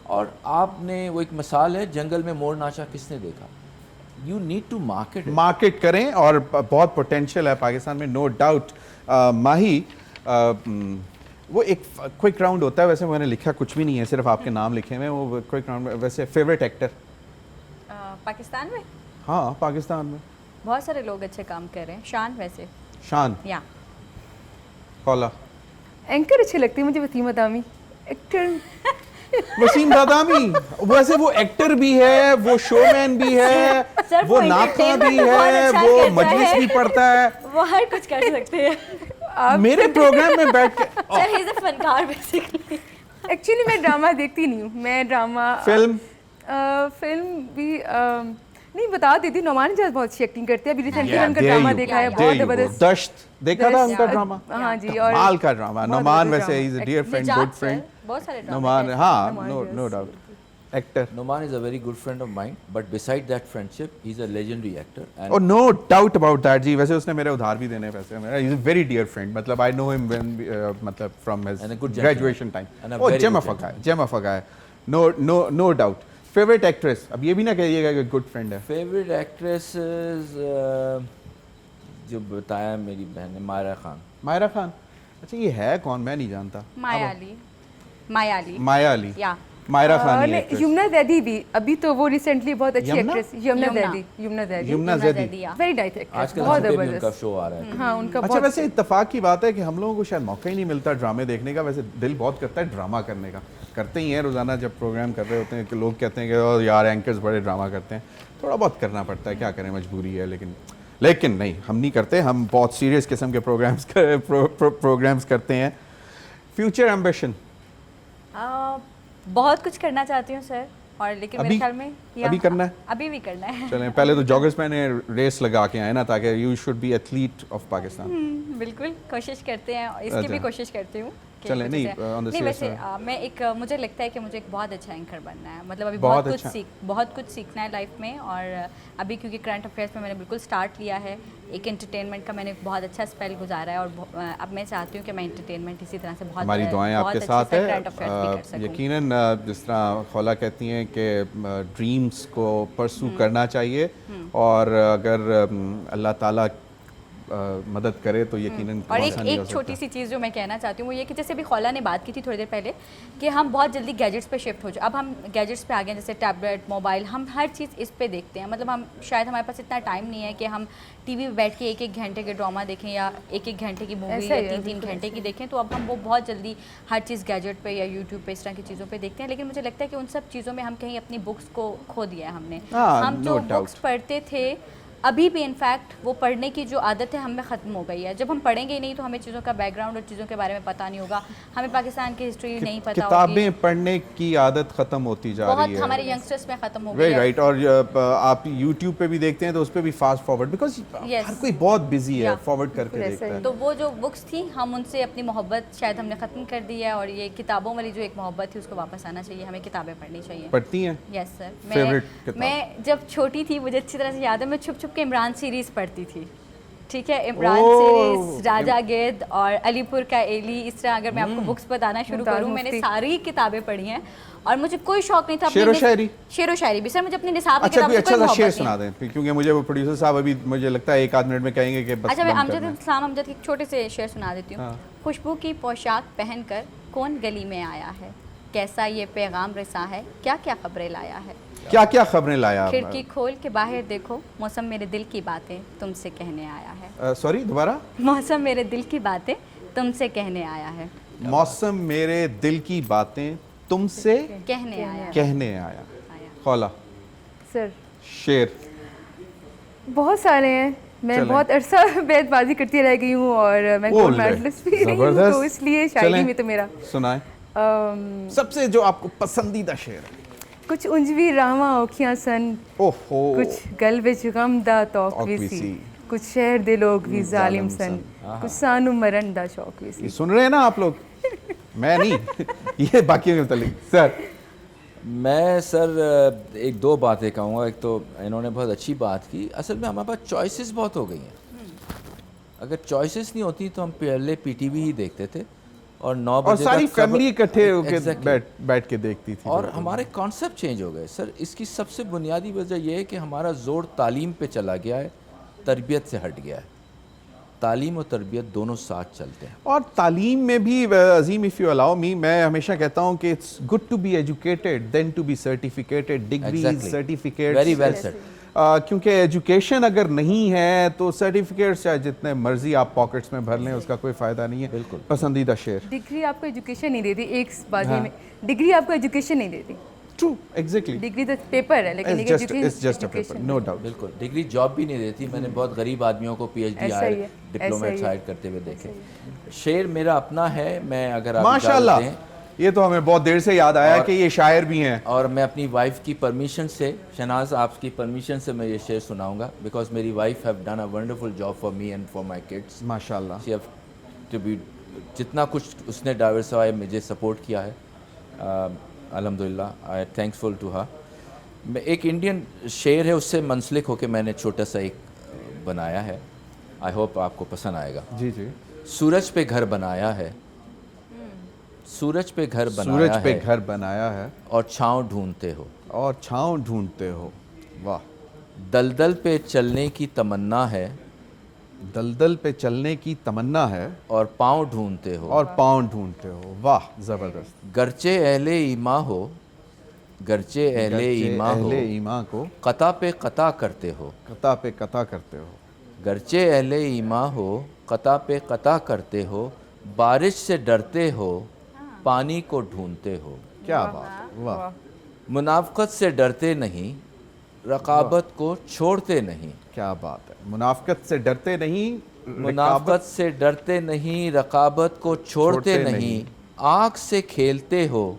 Speaker 2: और आपने वो एक मिसाल है, जंगल में मोर नाचा किसने देखा? यू नीड टू
Speaker 1: मार्केट करें, और बहुत पोटेंशियल है पाकिस्तान में, नो डाउट। माही, वो एक क्विक राउंड होता है, वैसे मैंने लिखा कुछ भी नहीं है, सिर्फ आपके नाम लिखे हुए हैं। वो क्विक राउंड, वैसे फेवरेट एक्टर
Speaker 4: पाकिस्तान में
Speaker 1: हाँ पाकिस्तान में
Speaker 4: बहुत सारे लोग अच्छे काम कर रहे हैं। शान वैसे
Speaker 1: शान,
Speaker 4: या
Speaker 1: कौला,
Speaker 3: एंकर अच्छी लगती है मुझे, वसीम अदामी। एक्टर
Speaker 1: वसीम दादामी, वैसे वो एक्टर भी है, वो शोमैन भी है,
Speaker 4: सर,
Speaker 1: वो
Speaker 4: वो
Speaker 1: नाका
Speaker 4: entertainment
Speaker 1: भी
Speaker 4: में बहुत
Speaker 1: है,
Speaker 4: अच्छा
Speaker 1: वो
Speaker 4: करता
Speaker 1: मजलिस
Speaker 4: है।
Speaker 1: भी पढ़ता है।
Speaker 4: वो हर कुछ कर सकते हैं।
Speaker 1: मेरे प्रोग्राम में बैठ के
Speaker 4: सर ही इज अ फनकार बेसिकली।
Speaker 3: एक्चुअली मैं ड्रामा देखती नहीं हूँ। मैं ड्रामा फिल्म भी नहीं बता देती। नोमान जहाज बहुत अच्छी एक्टिंग करते हैं। अभी रिसेंटली
Speaker 1: Yeah,
Speaker 3: उनका
Speaker 1: there
Speaker 3: ड्रामा
Speaker 1: you
Speaker 3: देखा
Speaker 1: go,
Speaker 3: है,
Speaker 1: there
Speaker 3: बहुत
Speaker 1: you go.
Speaker 3: जबरदस्त।
Speaker 1: दश्त देखा था उनका ड्रामा?
Speaker 3: हाँ जी, और
Speaker 1: कमाल का ड्रामा।
Speaker 3: बहुत
Speaker 1: नोमान
Speaker 3: बढ़िया
Speaker 1: वैसे
Speaker 3: drama.
Speaker 1: Is a dear friend,
Speaker 4: निजात
Speaker 1: गुड
Speaker 4: सर,
Speaker 1: फ्रेंड।
Speaker 4: बहुत सारे ड्रामे
Speaker 1: नोमान,
Speaker 4: करते हैं।
Speaker 1: हाँ,
Speaker 3: Noman,
Speaker 1: no
Speaker 3: yes.
Speaker 1: Doubt actor.
Speaker 2: Noman is a very good friend of mine, but beside that friendship, he's a legendary actor. And
Speaker 1: और नो डाउट अबाउट दैट जी। वैसे उसने मेरे उधार भी देने पैसे, मेरा is a very dear friend. मतलब आई नो हिम व्हेन मतलब from his
Speaker 2: And a good gentleman.
Speaker 1: Graduation time.
Speaker 2: And a
Speaker 1: ओ
Speaker 2: very
Speaker 1: gem
Speaker 2: good
Speaker 1: of a guy, gem of a guy, no doubt. Favourite actress, अब ये भी ना कहिएगा कि good friend है।
Speaker 2: favorite actresses, जो बताया मेरी बहन ने, मायरा खान।
Speaker 1: मायरा खान, अच्छा ये है कौन, मैं नहीं जानता।
Speaker 4: माया अली। माया अली।
Speaker 1: माया अली,
Speaker 4: या
Speaker 1: मायरा खान ही
Speaker 3: नहीं,
Speaker 1: actress।
Speaker 3: यमुना जैदी भी अभी तो वो रिसेंटली बहुत अच्छी
Speaker 1: यमुना?
Speaker 3: एक्ट्रेस। यमुना
Speaker 4: यमुना।
Speaker 3: जैदी, यमुना जैदी
Speaker 1: यमुना जैदी।
Speaker 4: या
Speaker 3: वेरी नाइस एक्ट्रेस,
Speaker 2: आजकल
Speaker 3: बहुत
Speaker 2: हम पे भी उनका
Speaker 3: जबरदस्त।
Speaker 2: शो आ रहा है।
Speaker 3: हाँ उनका
Speaker 1: अच्छा
Speaker 3: बहुत
Speaker 1: वैसे इत्तेफाक की बात है कि हम लोगों को शायद मौका ही नहीं मिलता ड्रामे देखने का। वैसे दिल बहुत करता है ड्रामा करने का, करते ही हैं रोज़ाना जब प्रोग्राम कर रहे होते हैं कि लोग कहते हैं कि "ओ यार एंकर्स बड़े ड्रामा करते हैं"। थोड़ा बहुत करना पड़ता है, क्या करें, मजबूरी है। लेकिन नहीं, हम नहीं करते। हम बहुत सीरियस किस्म के प्रोग्राम्स करते हैं। फ्यूचर एम्बिशन
Speaker 4: बहुत कुछ करना चाहती हूँ सर, और लेकिन मेरे
Speaker 1: अभी?
Speaker 4: ख्याल में
Speaker 1: अभी करना है?
Speaker 4: अभी भी करना है।
Speaker 1: चलें, पहले तो जॉगर्स मैंने रेस लगा के आए ना, ताकि you should be athlete of Pakistan.
Speaker 4: बिल्कुल कोशिश करते हैं, और इसकी
Speaker 1: अच्छा।
Speaker 4: भी कोशिश करती हूँ। के
Speaker 1: चलें,
Speaker 4: वजह
Speaker 1: नहीं,
Speaker 4: से-
Speaker 1: on the
Speaker 4: नहीं
Speaker 1: serious
Speaker 4: वैसे
Speaker 1: note.
Speaker 4: मैं एक मुझे लगता है कि मुझे एक बहुत अच्छा एंकर बनना है, मतलब अभी
Speaker 1: बहुत
Speaker 4: बहुत
Speaker 1: अच्छा।
Speaker 4: बहुत कुछ सीखना है लाइफ में। और अभी क्योंकि करंट अफेयर्स में मैंने बिल्कुल स्टार्ट लिया है, एक एंटरटेनमेंट का मैंने बहुत अच्छा स्पेल गुजारा है, और अब मैं चाहती हूँ कि मैं एंटरटेनमेंट इसी तरह से बहुत
Speaker 1: हमारी दुआएं
Speaker 4: बहुत
Speaker 1: आपके
Speaker 4: अच्छे
Speaker 1: साथ
Speaker 4: से
Speaker 1: है।
Speaker 4: करंट अफेयर्स भी कर सकूं।
Speaker 1: यकीनन जिस तरह खौला कहती हैं कि ड्रीम्स को परसू करना चाहिए, और अगर अल्लाह ताला मदद करे तो यकीनन
Speaker 4: और
Speaker 1: कौन सा नहीं हो
Speaker 4: एक छोटी
Speaker 1: सकता।
Speaker 4: सी चीज़ जो मैं कहना चाहती हूँ वो ये कि जैसे अभी खौला ने बात की थी थोड़ी देर पहले कि हम बहुत जल्दी गैजेट्स पे शिफ्ट हो जाए। अब हम गैजेट्स पे आ गए हैं, जैसे टैबलेट, मोबाइल, हम हर चीज़ इस पे देखते हैं। मतलब हम शायद हमारे पास इतना टाइम नहीं है कि हम टीवी पे बैठ के एक एक घंटे के ड्रामा देखें या एक एक घंटे की मूवी
Speaker 3: ऐसा
Speaker 4: या
Speaker 3: ही है,
Speaker 4: 3-3
Speaker 3: बिल्कुल
Speaker 4: घंटे की देखें। तो अब हम वो बहुत जल्दी हर चीज़ गैजेट पे या यूट्यूब पे इस तरह की चीज़ों पे देखते हैं। लेकिन मुझे लगता है कि उन सब चीज़ों में हम कहीं अपनी बुक्स को खो दिया है हमने।
Speaker 1: हाँ,
Speaker 4: हम
Speaker 1: no
Speaker 4: जो
Speaker 1: doubt.
Speaker 4: बुक्स पढ़ते थे अभी भी इनफैक्ट वो पढ़ने की जो आदत है हमें ख़त्म हो गई है। जब हम पढ़ेंगे ही नहीं तो हमें चीज़ों का बैकग्राउंड और चीज़ों के बारे में पता नहीं होगा, हमें पाकिस्तान की हिस्ट्री नहीं पता होगी।
Speaker 1: किताबें पढ़ने की आदत खत्म होती जा
Speaker 4: बहुत
Speaker 1: रही है।
Speaker 4: हमारे यंगस्टर्स में ख़त्म हो गई
Speaker 1: वेरी
Speaker 4: है।
Speaker 1: राइट। और आप यूट्यूब पे भी देखते हैं तो उस पे भी फास्ट फॉरवर्ड, बिकॉज
Speaker 4: Yes.
Speaker 1: हर कोई बहुत बिजी है,
Speaker 4: Yeah.
Speaker 1: फॉरवर्ड करके
Speaker 3: बिल्कुल
Speaker 1: देखता
Speaker 3: ऐसा
Speaker 1: है।
Speaker 4: तो वो जो बुक्स थी हम उनसे अपनी मोहब्बत शायद हमने ख़त्म कर दी है, और ये किताबों वाली जो एक मोहब्बत थी उसको वापस आना चाहिए, हमें किताबें पढ़नी चाहिए।
Speaker 1: पढ़ती हैं?
Speaker 4: Yes sir.
Speaker 1: Favorite किताब?
Speaker 4: मैं जब छोटी थी मुझे अच्छी तरह से याद है, मैं छुप छुप के इमरान सीरीज़ पढ़ती थी। ठीक है, इमरान
Speaker 1: ओह,
Speaker 4: सीरीज़, राजा गेद और अलीपुर का एली, इस तरह अगर मैं आपको बुक्स बताना शुरू
Speaker 3: मुमताज़
Speaker 4: करूँ, मैंने
Speaker 3: मुफ्ती।
Speaker 4: सारी किताबें पढ़ी हैं और मुझे कोई शौक नहीं था।
Speaker 1: शेर व शायरी?
Speaker 4: शेर व शायरी भी सर, मुझे अपनी निसाब की
Speaker 1: अच्छा,
Speaker 4: किताबों
Speaker 1: कोई
Speaker 4: से
Speaker 1: अच्छा सा
Speaker 4: मोहब्बत
Speaker 1: शेर
Speaker 4: नहीं
Speaker 1: सुना
Speaker 4: है।
Speaker 1: दें, क्योंकि मुझे वो प्रोड्यूसर साहब अभी मुझे लगता है 1 आध मिनट में कहेंगे कि बस
Speaker 4: अच्छा, मैं
Speaker 1: बंद
Speaker 4: अमजद
Speaker 1: करना है।
Speaker 4: इस्लाम अमजद की एक छोटे से शेर सुना देती हूँ।
Speaker 1: हाँ।
Speaker 4: खुशबू की पोशाक पहनकर कौन गली में आया है, कैसा ये पैगाम रिसा है, क्या क्या खबरें लाया है।
Speaker 1: क्या क्या खबरें लाया आपने?
Speaker 4: खिड़की खोल के बाहर देखो, मौसम मेरे दिल की बातें तुमसे कहने आया है।
Speaker 1: सॉरी, दोबारा।
Speaker 4: मौसम मेरे दिल की बातें तुमसे कहने आया है।
Speaker 1: मौसम मेरे दिल की बातें तुमसे
Speaker 4: कहने आया है।
Speaker 1: कहने आया। खौला,
Speaker 3: सर
Speaker 1: शेर।
Speaker 3: बहुत सारे हैं, मैं
Speaker 1: चलें।
Speaker 3: बहुत अरसा बेतबाजी करती रह गई हूँ और मैं
Speaker 1: ओ
Speaker 3: गोल्ड
Speaker 1: ले,
Speaker 3: मेडलिस्ट भी रही हूँ,
Speaker 1: जबरदस्त।
Speaker 3: तो इसलिए शायरी
Speaker 1: चलें,
Speaker 3: में तो मेरा
Speaker 1: सुनाए सबसे जो आपको पसंदीदा शेर है।
Speaker 3: कुछ उंजवी रावा औखियां सन,
Speaker 1: ओहो,
Speaker 3: कुछ गल विच गम दा तौक
Speaker 1: तौक
Speaker 3: भी
Speaker 1: भी
Speaker 3: सी,
Speaker 1: सी।
Speaker 3: कुछ शहर दे लोग भी जालिम
Speaker 1: जालिम
Speaker 3: सन, कुछ सानू मरण दा शौक भी
Speaker 1: ये
Speaker 3: सी।
Speaker 1: सुन रहे हैं ना आप लोग? मैं नहीं ये बाकी के मतलब सर।
Speaker 2: मैं सर एक दो बातें कहूँगा। एक तो इन्होंने बहुत अच्छी बात की, असल में हमारे पास चॉइसेस बहुत हो गई हैं। अगर चॉइसेस नहीं होती तो हम पहले पीटीवी ही देखते थे और 9
Speaker 1: और
Speaker 2: बजे
Speaker 1: सारी
Speaker 2: तक खबर-
Speaker 1: फैमिली इकट्ठे होके
Speaker 2: Exactly.
Speaker 1: बैठ के देखती थी।
Speaker 2: और
Speaker 1: बिल्कुल।
Speaker 2: हमारे कॉन्सेप्ट चेंज हो गए सर। इसकी सबसे बुनियादी वजह यह है कि हमारा जोर तालीम पे चला गया है, तरबियत से हट गया है। तालीम और तरबियत दोनों साथ चलते हैं।
Speaker 1: और तालीम में भी अजीम, इफ़ यू अलाउ मी, मैं हमेशा कहता हूँ कि it's good to be educated than to be certificated. Degrees,
Speaker 2: Exactly.
Speaker 1: Certificate,
Speaker 2: very well said.
Speaker 1: क्योंकि एजुकेशन अगर नहीं है तो सर्टिफिकेट्स चाहे जितने मर्जी आप पॉकेट्स में भर लें उसका कोई फ़ायदा नहीं है।
Speaker 2: बिल्कुल।
Speaker 1: पसंदीदा शेर।
Speaker 3: डिग्री आपको एजुकेशन नहीं देती, एक बात
Speaker 1: हाँ।
Speaker 3: में डिग्री आपको एजुकेशन नहीं देती।
Speaker 1: True, exactly.
Speaker 3: डिग्री तो पेपर है, लेकिन
Speaker 1: it's just a paper, no doubt.
Speaker 2: बिल्कुल, डिग्री जॉब भी नहीं देती। मैंने बहुत गरीब आदमियों को पीएचडी
Speaker 3: ऐसा
Speaker 2: हायर,
Speaker 3: ही है,
Speaker 2: डिप्लोमेट्स
Speaker 3: ऐसा ही
Speaker 2: हायर करते हुए देखे। शेर मेरा अपना है, मैं अगर आप
Speaker 1: माशाल्लाह,
Speaker 2: इजाज़त दें,
Speaker 1: ये तो हमें बहुत देर से याद आया
Speaker 2: और-
Speaker 1: कि ये शायर भी हैं।
Speaker 2: और मैं अपनी वाइफ की परमिशन से, शहनाज आपकी परमिशन से मैं ये शेर सुनाऊंगा, बिकॉज मेरी wife have done a wonderful job for me and for my kids.
Speaker 1: माशाल्लाह।
Speaker 2: शी हैव टू बी, जितना कुछ उसने डाइवर्सिफाई मुझे सपोर्ट किया है, अल्हम्दुलिल्लाह, आई थैंकफुल टू हर। मैं एक इंडियन शेर है, उससे मंसलिक होकर मैंने छोटा सा एक बनाया है। आई होप आपको पसंद आएगा।
Speaker 1: जी जी।
Speaker 2: सूरज पे घर बनाया है, सूरज पे घर बनाया
Speaker 1: सूरज पे
Speaker 2: है
Speaker 1: घर बनाया है
Speaker 2: और छाँव ढूंढते हो,
Speaker 1: और छाँव ढूंढते हो। वाह।
Speaker 2: दलदल पे चलने की तमन्ना है
Speaker 1: दलदल पे चलने की तमन्ना है
Speaker 2: और पाँव ढूंढते हो,
Speaker 1: और पाँव ढूंढते हो। वाह, जबरदस्त।
Speaker 2: गरचे अहले ईमा हो, गरचे अहले ईमा हो,
Speaker 1: अहले ईमा को
Speaker 2: कता पे कता करते हो,
Speaker 1: कता पे कता करते हो।
Speaker 2: गरचे अहले ईमा हो, कता पे कता करते हो, बारिश से डरते हो, पानी को ढूंढते हो,
Speaker 1: क्या बात है, वाह।
Speaker 2: मुनाफकत से डरते नहीं, रकाबत को छोड़ते नहीं,
Speaker 1: क्या बात है। मुनाफकत से डरते नहीं,
Speaker 2: मुनाफकत से डरते नहीं, रकाबत को छोड़ते
Speaker 1: छोड़ते
Speaker 2: नहीं,
Speaker 1: नहीं।
Speaker 2: आँख से खेलते हो,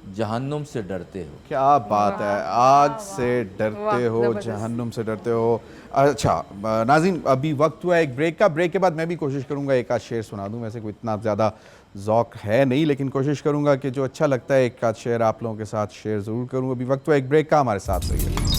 Speaker 2: जहन्नुम से डरते हो।
Speaker 1: क्या बात है, आग से डरते हो,
Speaker 3: जबरदस्त।
Speaker 1: जहन्नुम से डरते हो। अच्छा नाज़रीन, अभी वक्त हुआ है एक ब्रेक का। ब्रेक के बाद मैं भी कोशिश करूंगा एक आध शेर सुना दूं। वैसे कोई इतना ज़्यादा ज़ौक है नहीं, लेकिन कोशिश करूंगा कि जो अच्छा लगता है एक आध शेर आप लोगों के साथ शेयर ज़रूर करूँ। अभी वक्त हुआ है एक ब्रेक का, हमारे साथ रहिए।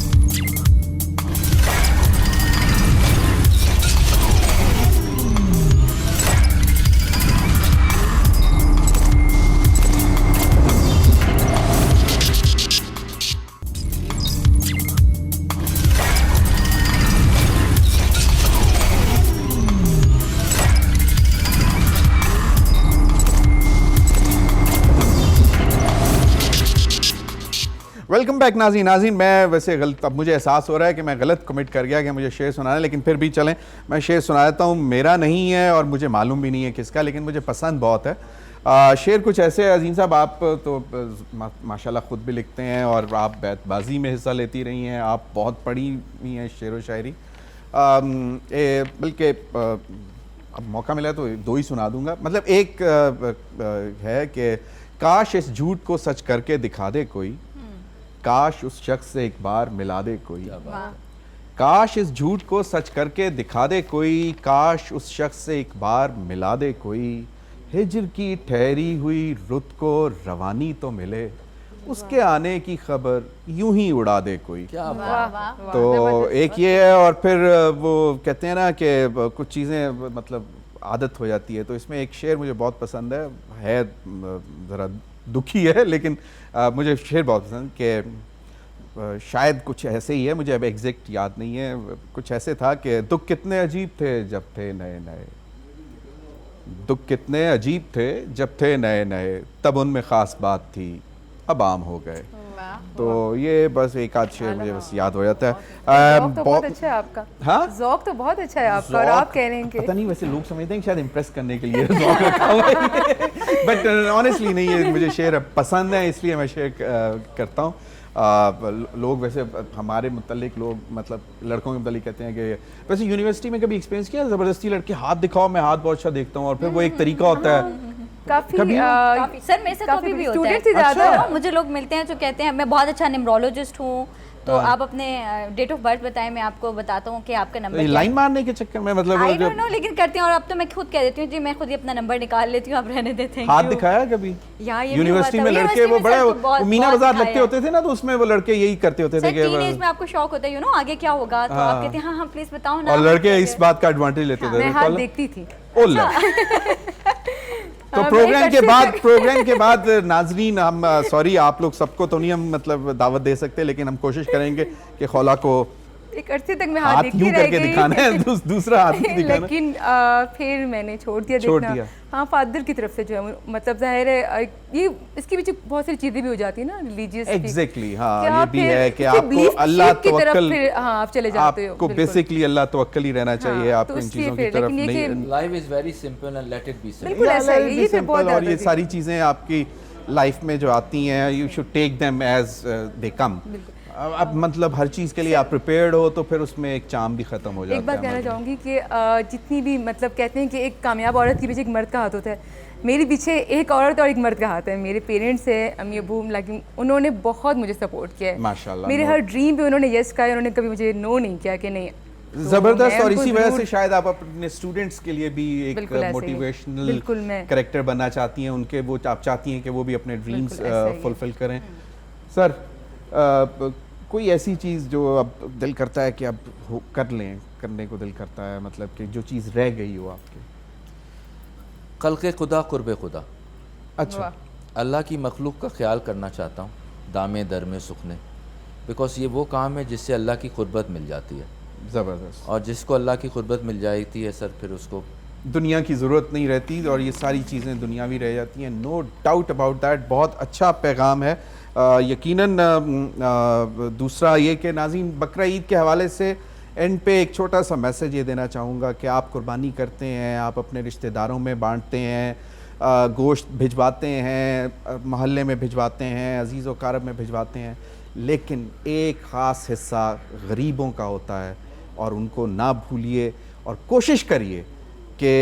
Speaker 1: वेलकम बैक नाज़रीन। नाज़रीन मैं वैसे गलत, अब मुझे एहसास हो रहा है कि मैं गलत कमिट कर गया कि मुझे शेर सुनाना है, लेकिन फिर भी चलें मैं शेर सुना देता हूँ। मेरा नहीं है और मुझे मालूम भी नहीं है किसका, लेकिन मुझे पसंद बहुत है। शेर कुछ ऐसे, अजीम साहब आप तो माशाल्लाह ख़ुद भी लिखते हैं और आप बैतबाजी में हिस्सा लेती रही हैं, आप बहुत पढ़ी हुई हैं शेर व शायरी। बल्कि अब मौका मिला तो दो ही सुना दूंगा। मतलब एक है कि काश इस झूठ को सच करके दिखा दे कोई, काश उस शख्स से एक बार मिला दे कोई, काश इस झूठ को सच करके दिखा दे कोई, काश उस शख्स से एक बार मिला दे कोई, हिज्र की ठहरी हुई रुत को रवानी तो मिले, उसके आने की खबर यूं ही उड़ा दे कोई।
Speaker 2: क्या
Speaker 1: तो एक ये है, और फिर वो कहते हैं ना कि कुछ चीज़ें मतलब आदत हो जाती है। तो इसमें एक शेर मुझे बहुत पसंद है ज़रा दुखी है, लेकिन मुझे शेर बहुत पसंद कि शायद कुछ ऐसे ही है, मुझे अब एग्जैक्ट याद नहीं है। कुछ ऐसे था कि दुख कितने अजीब थे जब थे नए नए, दुख कितने अजीब थे जब थे नए नए, तब उनमें ख़ास बात थी अब आम हो गए। तो ये बस एक आध शेर मुझे बस याद हो जाता है।
Speaker 3: ज़ौक तो बहुत अच्छा है आपका।
Speaker 1: हाँ?
Speaker 3: ज़ौक तो बहुत अच्छा है आपका, और आप कह रहे हैं कि
Speaker 1: पता नहीं, वैसे लोग समझते हैं कि शायद इम्प्रेस करने के लिए ज़ौक रखा हुआ है, बट ऑनेस्टली नहीं है। मुझे शेर पसंद है इसलिए मैं शेर करता हूँ। लोग वैसे हमारे मुतल्लिक लोग मतलब लड़कों के मुतल्लिक कहते हैं कि वैसे यूनिवर्सिटी में कभी एक्सपीरियंस किया ज़बरदस्ती लड़के हाथ दिखाओ मैं हाथ बहुत अच्छा देखता हूँ, और फिर वो एक तरीका होता है।
Speaker 3: काफ़ी
Speaker 4: सर मेरे से तो अभी भी होता है।
Speaker 3: स्टूडेंट्स ही ज़्यादा
Speaker 4: अच्छा। मुझे लोग मिलते हैं जो कहते हैं मैं बहुत अच्छा न्यूमरोलॉजिस्ट हूँ, तो आप अपने डेट ऑफ बर्थ बताएं, मैं आपको बताता हूँ कि आपका नंबर
Speaker 1: लाइन मारने के चक्कर में मतलब
Speaker 4: आई डोंट नो, लेकिन करते हैं। और अब तो मैं खुद कह देती हूँ जी मैं खुद ही अपना नंबर निकाल लेती हूँ, आप रहने देते हैं।
Speaker 1: हाथ दिखाया कभी
Speaker 4: यहाँ ये
Speaker 1: यूनिवर्सिटी में लड़के वो बड़े मीना बाजार लगते होते थे ना, तो उसमें वो लड़के यही करते होते थे कि
Speaker 4: टीनेज में आपको शौक होता है, यू नो आगे क्या होगा, तो आप कहते हैं हाँ हाँ प्लीज बताओ ना,
Speaker 1: और लड़के इस बात का एडवांटेज लेते थे।
Speaker 3: मैं हाथ देखती थी।
Speaker 1: ओला तो प्रोग्राम के बाद नाजरीन हम सॉरी आप लोग सबको तो नहीं हम मतलब दावत दे सकते, लेकिन हम कोशिश करेंगे कि खौला को
Speaker 3: एक अरसे तक मैं
Speaker 1: हाथ
Speaker 3: हाथ देखती
Speaker 1: यूं
Speaker 3: रह
Speaker 1: करके
Speaker 3: गई
Speaker 1: दिखाना है, दूसरा हाथ नहीं दिखाना।
Speaker 3: लेकिन फिर मैंने छोड़ दिया
Speaker 1: छोड़
Speaker 3: देखना।
Speaker 1: दिया।
Speaker 3: हाँ, फादर की तरफ से जो है मतलब जाहिर है ये इसके पीछे बहुत सारी चीजें भी हो जाती है ना, रिलीजियस।
Speaker 1: एग्जैक्टली हाँ, ये भी है कि आपको अल्लाह
Speaker 3: तवक्कल, हाँ आप चले जाते हो,
Speaker 1: आपको बेसिकली अल्लाह तवक्कल ही रहना चाहिए, आपको इन चीजों की तरफ नहीं।
Speaker 2: Life is very simple and let it be simple.
Speaker 3: बिल्कुल ऐसा है, ये फिर बहुत
Speaker 1: और ये सारी चीजें आपकी लाइफ में जो आती हैं, you should take them as they come. अब मतलब हर चीज़ के लिए आप प्रिपेयर्ड हो तो फिर उसमें एक चाम भी ख़त्म हो जाता है।
Speaker 3: एक बात कहना चाहूँगी कि जितनी भी मतलब कहते हैं कि एक कामयाब औरत के पीछे एक मर्द का हाथ होता है, मेरे पीछे एक औरत और एक मर्द का हाथ है। मेरे पेरेंट्स हैं, अम्मी अबू, लेकिन उन्होंने बहुत मुझे सपोर्ट किया है
Speaker 1: माशाल्लाह।
Speaker 3: मेरे हर ड्रीम पे उन्होंने यस कहा है, उन्होंने कभी मुझे नो नहीं किया कि नहीं।
Speaker 1: ज़बरदस्त। और इसी वजह से शायद आप अपने स्टूडेंट्स के लिए भी एक मोटिवेशनल कैरेक्टर बनना चाहती हैं, उनके वो आप चाहती हैं कि वो भी अपने ड्रीम्स फुलफिल करें। सर कोई ऐसी चीज़ जो अब दिल करता है कि अब कर लें, करने को दिल करता है, मतलब कि जो चीज़ रह गई हो आपके?
Speaker 2: खल्क़े खुदा कुर्बे खुदा।
Speaker 1: अच्छा।
Speaker 2: अल्लाह की मखलूक का ख्याल करना चाहता हूँ, दामे दर में सुखने, बिकॉज ये वो काम है जिससे अल्लाह की कुर्बत मिल जाती है।
Speaker 1: ज़बरदस्त।
Speaker 2: और जिसको अल्लाह की कुर्बत मिल जाती है सर, फिर उसको
Speaker 1: दुनिया की ज़रूरत नहीं रहती और ये सारी चीज़ें दुनियावी रह जाती हैं। No doubt about that. बहुत अच्छा पैगाम है। यकीनन दूसरा ये कि नाज़रीन बकरा ईद के हवाले से एंड पे एक छोटा सा मैसेज ये देना चाहूँगा कि आप कुर्बानी करते हैं, आप अपने रिश्तेदारों में बांटते हैं, गोश्त भिजवाते हैं, महल्ले में भिजवाते हैं, अजीज़ व कारब में भिजवाते हैं, लेकिन एक ख़ास हिस्सा गरीबों का होता है और उनको ना भूलिए और कोशिश करिए कि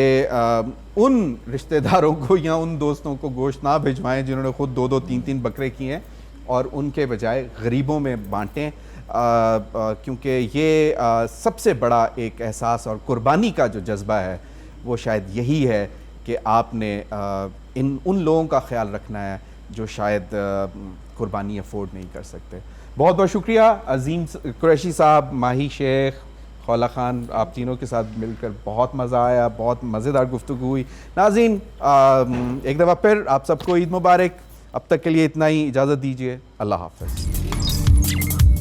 Speaker 1: उन रिश्तेदारों को या उन दोस्तों को गोश्त ना भिजवाएं जिन्होंने खुद 2-2 3-3 बकरे किए हैं, और उनके बजाय गरीबों में बांटें, क्योंकि ये सबसे बड़ा एक एहसास और कुर्बानी का जो जज्बा है वो शायद यही है कि आपने उन लोगों का ख्याल रखना है जो शायद कुर्बानी अफोर्ड नहीं कर सकते। बहुत बहुत शुक्रिया अजीम कुरैशी साहब, माही शेख, खौला खान, आप तीनों के साथ मिलकर बहुत मज़ा आया, बहुत मज़ेदार गुफ्तगू हुई। नाज़रीन, एक दफ़ा फिर आप सबको ईद मुबारक। अब तक के लिए इतना ही, इजाज़त दीजिए, अल्लाह हाफ़िज़।